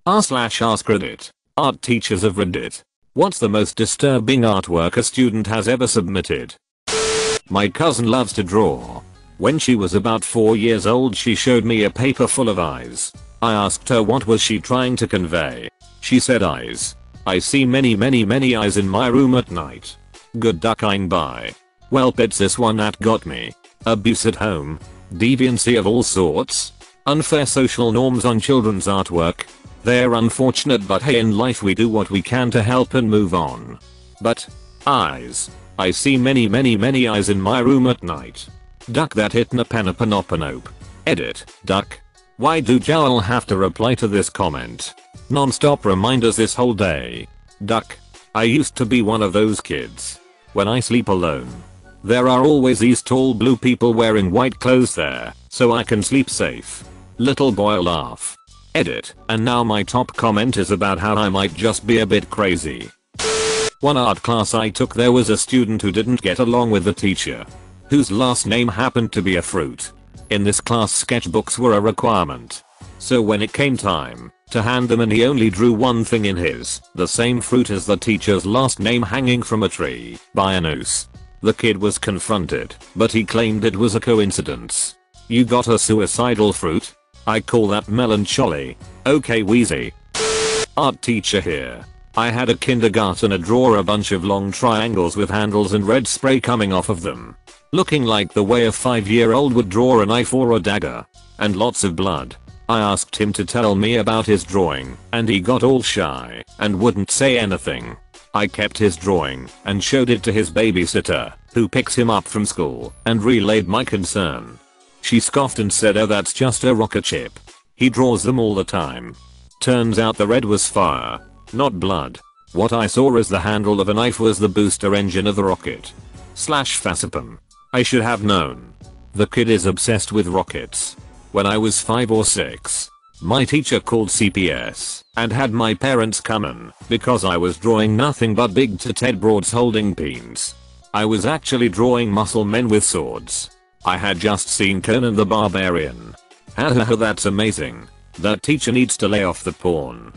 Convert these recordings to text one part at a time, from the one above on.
r/AskReddit. Art teachers of Reddit. What's the most disturbing artwork a student has ever submitted? My cousin loves to draw. When she was about 4 years old, she showed me a paper full of eyes. I asked her what was she trying to convey. She said eyes. I see many eyes in my room at night. Good ducking by. Welp, it's this one that got me. Abuse at home. Deviancy of all sorts. Unfair social norms on children's artwork. They're unfortunate, but hey, in life we do what we can to help and move on. But eyes. I see many eyes in my room at night. Duck that hitna panopanope. Edit. Duck. Why do Joel have to reply to this comment? Non-stop reminders this whole day. Duck. I used to be one of those kids. When I sleep alone, there are always these tall blue people wearing white clothes there, so I can sleep safe. Little boy laugh. Edit. And now my top comment is about how I might just be a bit crazy. One art class I took, there was a student who didn't get along with the teacher, whose last name happened to be a fruit. In this class, sketchbooks were a requirement. So when it came time to hand them in, he only drew one thing in his, the same fruit as the teacher's last name hanging from a tree by a noose. The kid was confronted, but he claimed it was a coincidence. You got a suicidal fruit? I call that melancholy. Okay, Wheezy. Art teacher here. I had a kindergartner draw a bunch of long triangles with handles and red spray coming off of them, looking like the way a 5-year-old would draw a knife or a dagger, and lots of blood. I asked him to tell me about his drawing, and he got all shy and wouldn't say anything. I kept his drawing and showed it to his babysitter, who picked him up from school, and relayed my concern. She scoffed and said, "Oh, that's just a rocket ship. He draws them all the time." Turns out the red was fire, not blood. What I saw as the handle of a knife was the booster engine of the rocket. /Fascipum. I should have known. The kid is obsessed with rockets. When I was 5 or 6, my teacher called CPS and had my parents come in because I was drawing nothing but big Ted broads holding beans. I was actually drawing muscle men with swords. I had just seen Conan the Barbarian. Haha, that's amazing. That teacher needs to lay off the porn.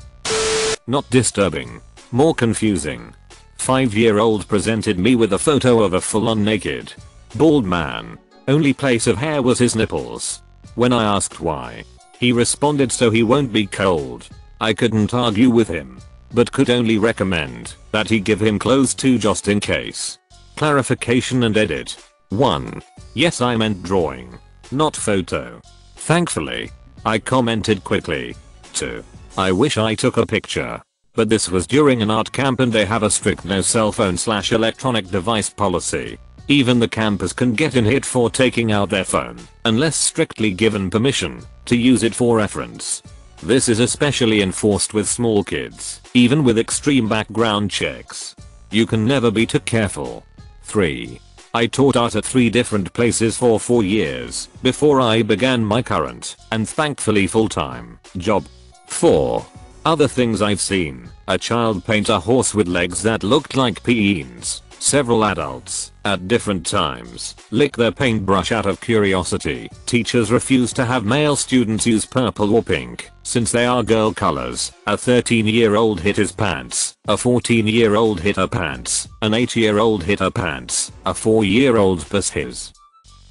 Not disturbing. More confusing. 5-year-old presented me with a photo of a full-on naked, bald man. Only place of hair was his nipples. When I asked why, he responded, "So he won't be cold." I couldn't argue with him, but could only recommend that he give him clothes too, just in case. Clarification and edit. 1. Yes, I meant drawing, not photo. Thankfully, I commented quickly. 2. I wish I took a picture, but this was during an art camp and they have a strict no cell phone/electronic device policy. Even the campers can get in hit for taking out their phone, unless strictly given permission to use it for reference. This is especially enforced with small kids, even with extreme background checks. You can never be too careful. 3. I taught art at 3 different places for 4 years before I began my current, and thankfully full-time, job. 4. Other things I've seen: a child paint a horse with legs that looked like peens. Several adults, at different times, lick their paintbrush out of curiosity. Teachers refuse to have male students use purple or pink, since they are girl colors. A 13-year-old hit his pants. A 14-year-old hit her pants. An 8-year-old hit her pants. A 4-year-old pissed his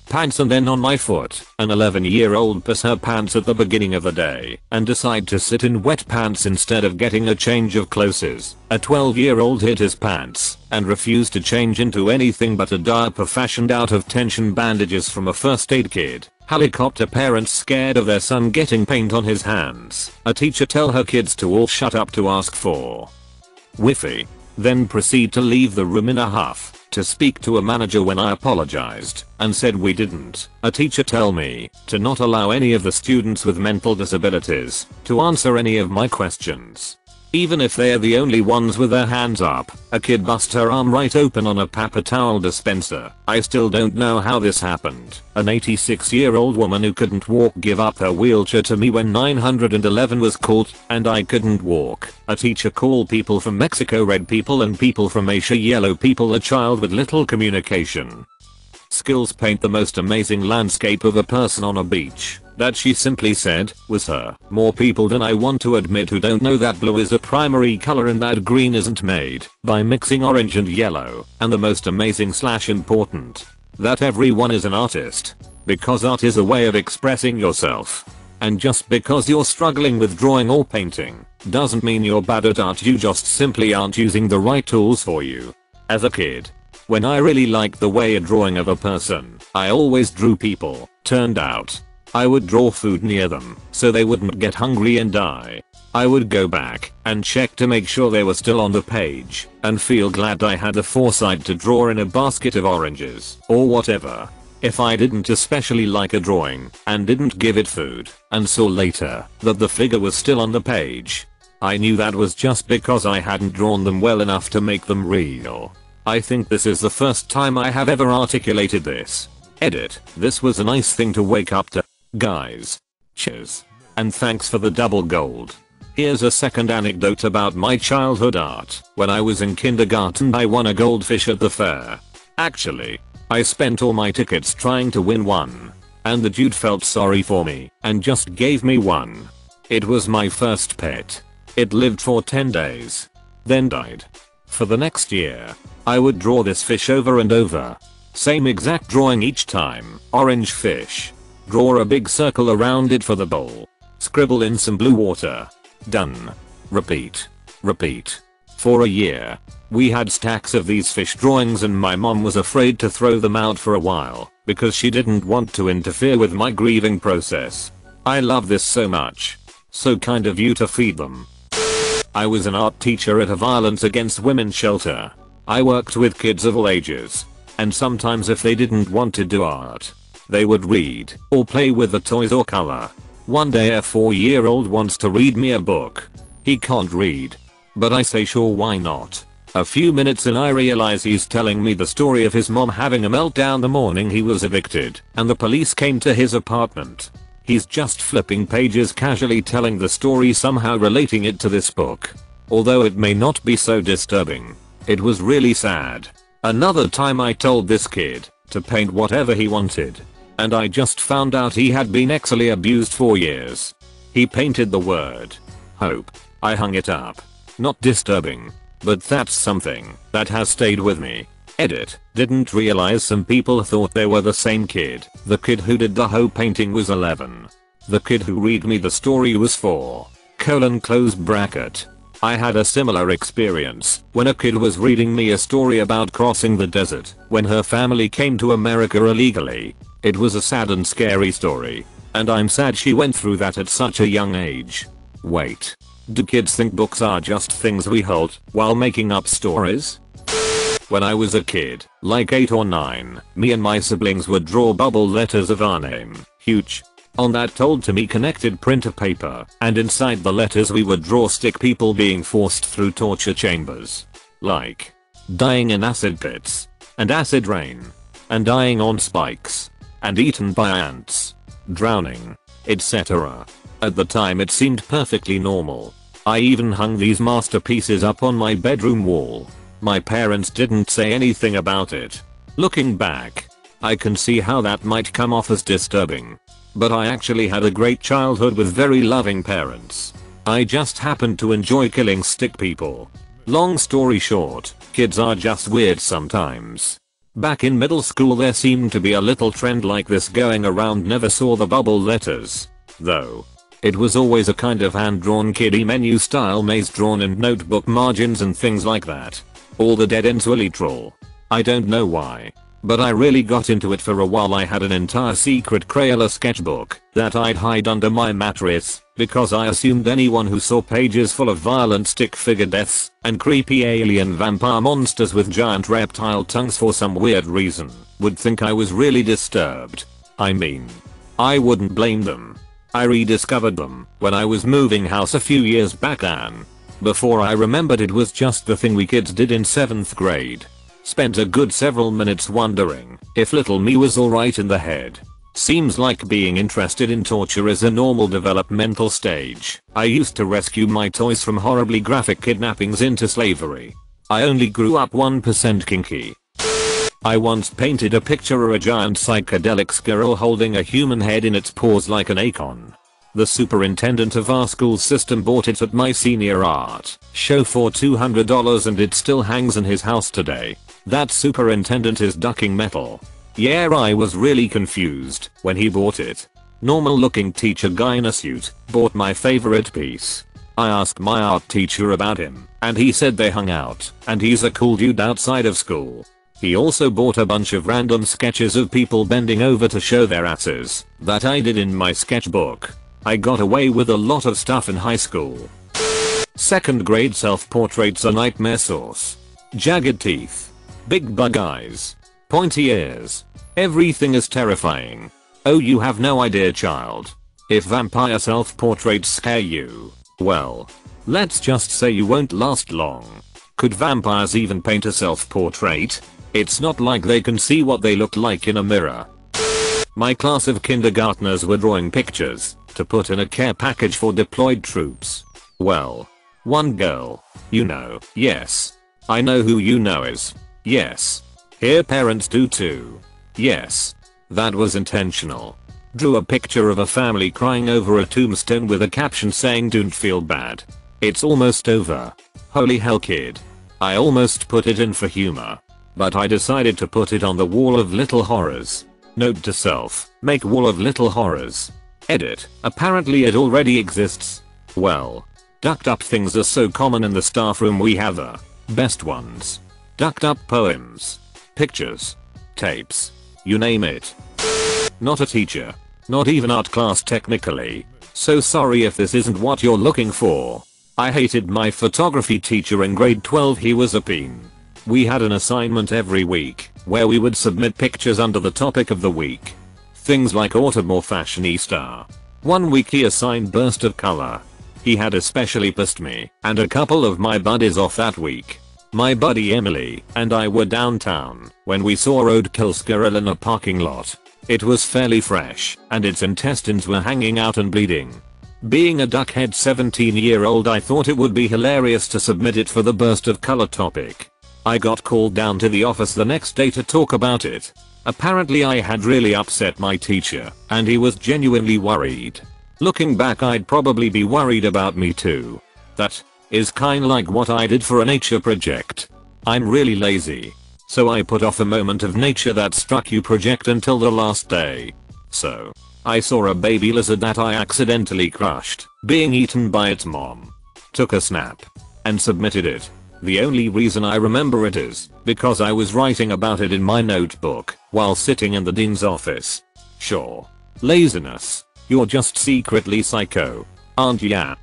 pants and then on my foot. An 11-year-old pissed her pants at the beginning of the day and decide to sit in wet pants instead of getting a change of clothes. A 12-year-old hit his pants and refused to change into anything but a diaper fashioned out of tension bandages from a first aid kit. Helicopter parents scared of their son getting paint on his hands. A teacher tell her kids to all shut up to ask for Wi-Fi, then proceed to leave the room in a huff to speak to a manager when I apologized and said we didn't. A teacher tell me to not allow any of the students with mental disabilities to answer any of my questions, even if they're the only ones with their hands up. A kid bust her arm right open on a paper towel dispenser. I still don't know how this happened. An 86-year-old woman who couldn't walk give up her wheelchair to me when 911 was called and I couldn't walk. A teacher call people from Mexico red people and people from Asia yellow people. A child with little communication skills paint the most amazing landscape of a person on a beach. That she simply said was her. More people than I want to admit who don't know that blue is a primary color and that green isn't made by mixing orange and yellow. And the most amazing / important, that everyone is an artist. Because art is a way of expressing yourself. And just because you're struggling with drawing or painting doesn't mean you're bad at art, you just simply aren't using the right tools for you. As a kid, when I really liked the way a drawing of a person, I always drew people. Turned out, I would draw food near them so they wouldn't get hungry and die. I would go back and check to make sure they were still on the page and feel glad I had the foresight to draw in a basket of oranges or whatever. If I didn't especially like a drawing and didn't give it food and saw later that the figure was still on the page, I knew that was just because I hadn't drawn them well enough to make them real. I think this is the first time I have ever articulated this. Edit. This was a nice thing to wake up to. Guys. Cheers. And thanks for the double gold. Here's a second anecdote about my childhood art. When I was in kindergarten I won a goldfish at the fair. Actually, I spent all my tickets trying to win one. And the dude felt sorry for me and just gave me one. It was my first pet. It lived for 10 days. Then died. For the next year, I would draw this fish over and over. Same exact drawing each time. Orange fish. Draw a big circle around it for the bowl. Scribble in some blue water. Done. Repeat. Repeat. For a year. We had stacks of these fish drawings and my mom was afraid to throw them out for a while because she didn't want to interfere with my grieving process. I love this so much. So kind of you to feed them. I was an art teacher at a violence against women shelter. I worked with kids of all ages. And sometimes if they didn't want to do art, they would read or play with the toys or color. One day a 4-year-old wants to read me a book. He can't read. But I say sure, why not? A few minutes in I realize he's telling me the story of his mom having a meltdown the morning he was evicted and the police came to his apartment. He's just flipping pages casually telling the story, somehow relating it to this book. Although it may not be so disturbing, it was really sad. Another time I told this kid to paint whatever he wanted. And I just found out he had been sexually abused for years. He painted the word hope. I hung it up. Not disturbing. But that's something that has stayed with me. Edit. Didn't realize some people thought they were the same kid. The kid who did the hoe painting was 11. The kid who read me the story was 4. Close bracket. I had a similar experience when a kid was reading me a story about crossing the desert when her family came to America illegally. It was a sad and scary story. And I'm sad she went through that at such a young age. Wait. Do kids think books are just things we hold while making up stories? When I was a kid, like 8 or 9, me and my siblings would draw bubble letters of our name, huge, on that told to me connected printer paper, and inside the letters we would draw stick people being forced through torture chambers. Like dying in acid pits, and acid rain, and dying on spikes, and eaten by ants, drowning, etc. At the time it seemed perfectly normal. I even hung these masterpieces up on my bedroom wall. My parents didn't say anything about it. Looking back, I can see how that might come off as disturbing. But I actually had a great childhood with very loving parents. I just happened to enjoy killing stick people. Long story short, kids are just weird sometimes. Back in middle school there seemed to be a little trend like this going around. Never saw the bubble letters, though. It was always a kind of hand-drawn kiddie menu style maze drawn in notebook margins and things like that. All the dead ends were literal. I don't know why, but I really got into it for a while. I had an entire secret Crayola sketchbook that I'd hide under my mattress because I assumed anyone who saw pages full of violent stick figure deaths and creepy alien vampire monsters with giant reptile tongues for some weird reason would think I was really disturbed. I mean, I wouldn't blame them. I rediscovered them when I was moving house a few years back, and before I remembered it was just the thing we kids did in 7th grade. Spent a good several minutes wondering if little me was alright in the head. Seems like being interested in torture is a normal developmental stage. I used to rescue my toys from horribly graphic kidnappings into slavery. I only grew up 1% kinky. I once painted a picture of a giant psychedelic squirrel holding a human head in its paws like an acorn. The superintendent of our school system bought it at my senior art show for $200 and it still hangs in his house today. That superintendent is ducking metal. Yeah, I was really confused when he bought it. Normal looking teacher guy in a suit bought my favorite piece. I asked my art teacher about him and he said they hung out and he's a cool dude outside of school. He also bought a bunch of random sketches of people bending over to show their asses that I did in my sketchbook. I got away with a lot of stuff in high school. Second grade self-portraits are nightmare source. Jagged teeth. Big bug eyes. Pointy ears. Everything is terrifying. Oh, you have no idea, child. If vampire self-portraits scare you, well, let's just say you won't last long. Could vampires even paint a self-portrait? It's not like they can see what they look like in a mirror. My class of kindergartners were drawing pictures to put in a care package for deployed troops. Well, one girl, yes. I know who is. Yes. Here parents do too. Yes. That was intentional. Drew a picture of a family crying over a tombstone with a caption saying "Don't feel bad. It's almost over." Holy hell, kid. I almost put it in for humor. But I decided to put it on the wall of little horrors. Note to self, make wall of little horrors. Edit, apparently it already exists. Well, ducked up things are so common in the staff room we have best ones. Ducked up poems. Pictures. Tapes. You name it. Not a teacher. Not even art class technically. So sorry if this isn't what you're looking for. I hated my photography teacher in grade 12. He was a peen. We had an assignment every week where we would submit pictures under the topic of the week. Things like autumn or fashionista. One week he assigned burst of color. He had especially pissed me and a couple of my buddies off that week. My buddy Emily and I were downtown when we saw a roadkill squirrel in a parking lot. It was fairly fresh and its intestines were hanging out and bleeding. Being a duckhead 17-year-old, I thought it would be hilarious to submit it for the burst of color topic. I got called down to the office the next day to talk about it. Apparently I had really upset my teacher and he was genuinely worried. Looking back, I'd probably be worried about me too. That is kinda like what I did for a nature project. I'm really lazy. So I put off a moment of nature that struck you project until the last day. So I saw a baby lizard that I accidentally crushed being eaten by its mom. Took a snap and submitted it. The only reason I remember it is because I was writing about it in my notebook while sitting in the dean's office. Sure. Laziness. You're just secretly psycho, aren't ya?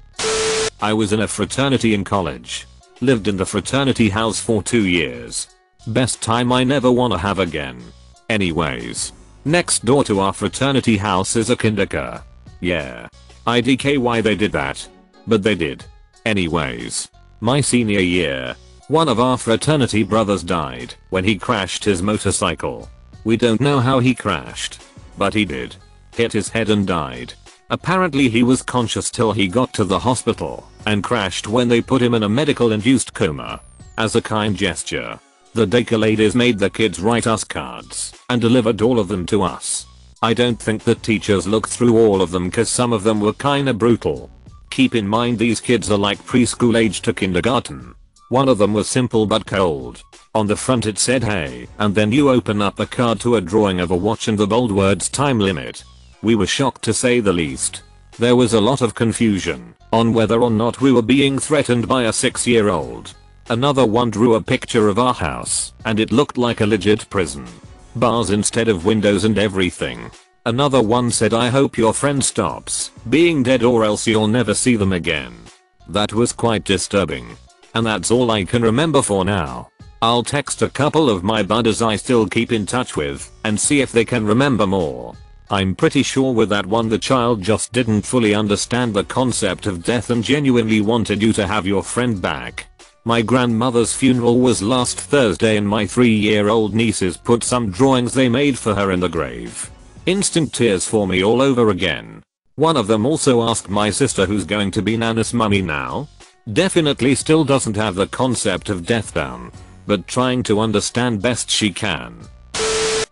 I was in a fraternity in college. Lived in the fraternity house for 2 years. Best time I never wanna have again. Anyways. Next door to our fraternity house is a kindergarten. Yeah. IDK why they did that. But they did. Anyways. My senior year. One of our fraternity brothers died when he crashed his motorcycle. We don't know how he crashed. But he did. Hit his head and died. Apparently he was conscious till he got to the hospital and crashed when they put him in a medical induced coma. As a kind gesture, the daycare ladies made the kids write us cards and delivered all of them to us. I don't think the teachers looked through all of them cause some of them were kinda brutal. Keep in mind these kids are like preschool age to kindergarten. One of them was simple but cold. On the front it said hey, and then you open up a card to a drawing of a watch and the bold words time limit. We were shocked to say the least. There was a lot of confusion on whether or not we were being threatened by a 6-year-old. Another one drew a picture of our house and it looked like a legit prison. Bars instead of windows and everything. Another one said I hope your friend stops being dead or else you'll never see them again. That was quite disturbing. And that's all I can remember for now. I'll text a couple of my buddies I still keep in touch with and see if they can remember more. I'm pretty sure with that one the child just didn't fully understand the concept of death and genuinely wanted you to have your friend back. My grandmother's funeral was last Thursday and my 3-year-old nieces put some drawings they made for her in the grave. Instant tears for me all over again. One of them also asked my sister who's going to be Nana's mummy now. Definitely still doesn't have the concept of death down, but trying to understand best she can.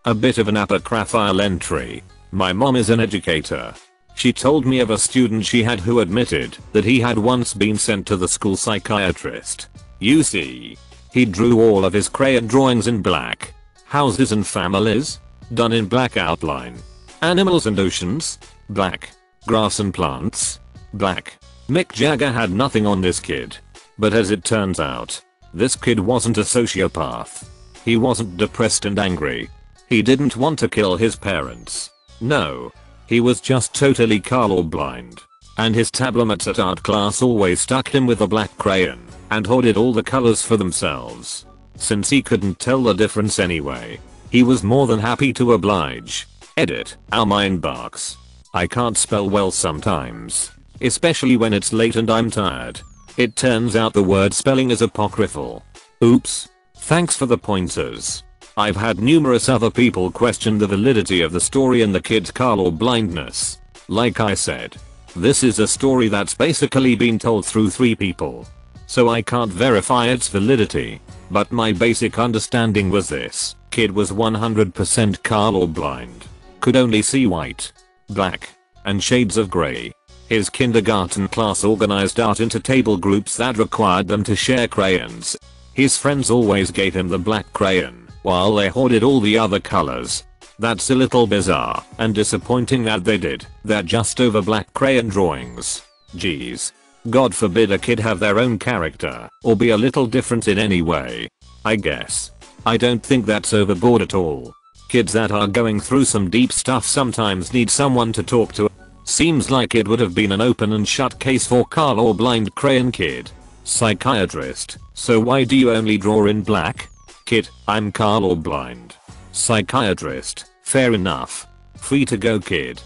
A bit of an apocryphal entry. My mom is an educator. She told me of a student she had who admitted that he had once been sent to the school psychiatrist. You see, he drew all of his crayon drawings in black. Houses and families, done in black outline. Animals and oceans, black. Grass and plants, black. Mick Jagger had nothing on this kid. But as it turns out, this kid wasn't a sociopath. He wasn't depressed and angry. He didn't want to kill his parents. No. He was just totally colorblind. And his tablomates at art class always stuck him with a black crayon and hoarded all the colors for themselves. Since he couldn't tell the difference anyway, he was more than happy to oblige. Edit. Our mind barks. I can't spell well sometimes. Especially when it's late and I'm tired. It turns out the word spelling is apocryphal. Oops. Thanks for the pointers. I've had numerous other people question the validity of the story and the kid's color blindness. Like I said, this is a story that's basically been told through 3 people. So I can't verify its validity. But my basic understanding was this: kid was 100% colorblind. Could only see white, black, and shades of grey. His kindergarten class organized art into table groups that required them to share crayons. His friends always gave him the black crayon, while they hoarded all the other colors. That's a little bizarre and disappointing that they did that just over black crayon drawings. Geez. God forbid a kid have their own character or be a little different in any way. I guess. I don't think that's overboard at all. Kids that are going through some deep stuff sometimes need someone to talk to. Seems like it would have been an open and shut case for colorblind crayon kid. Psychiatrist: so why do you only draw in black? Kid: I'm colorblind. Psychiatrist: fair enough. Free to go kid.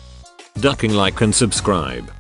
Ducking like and subscribe.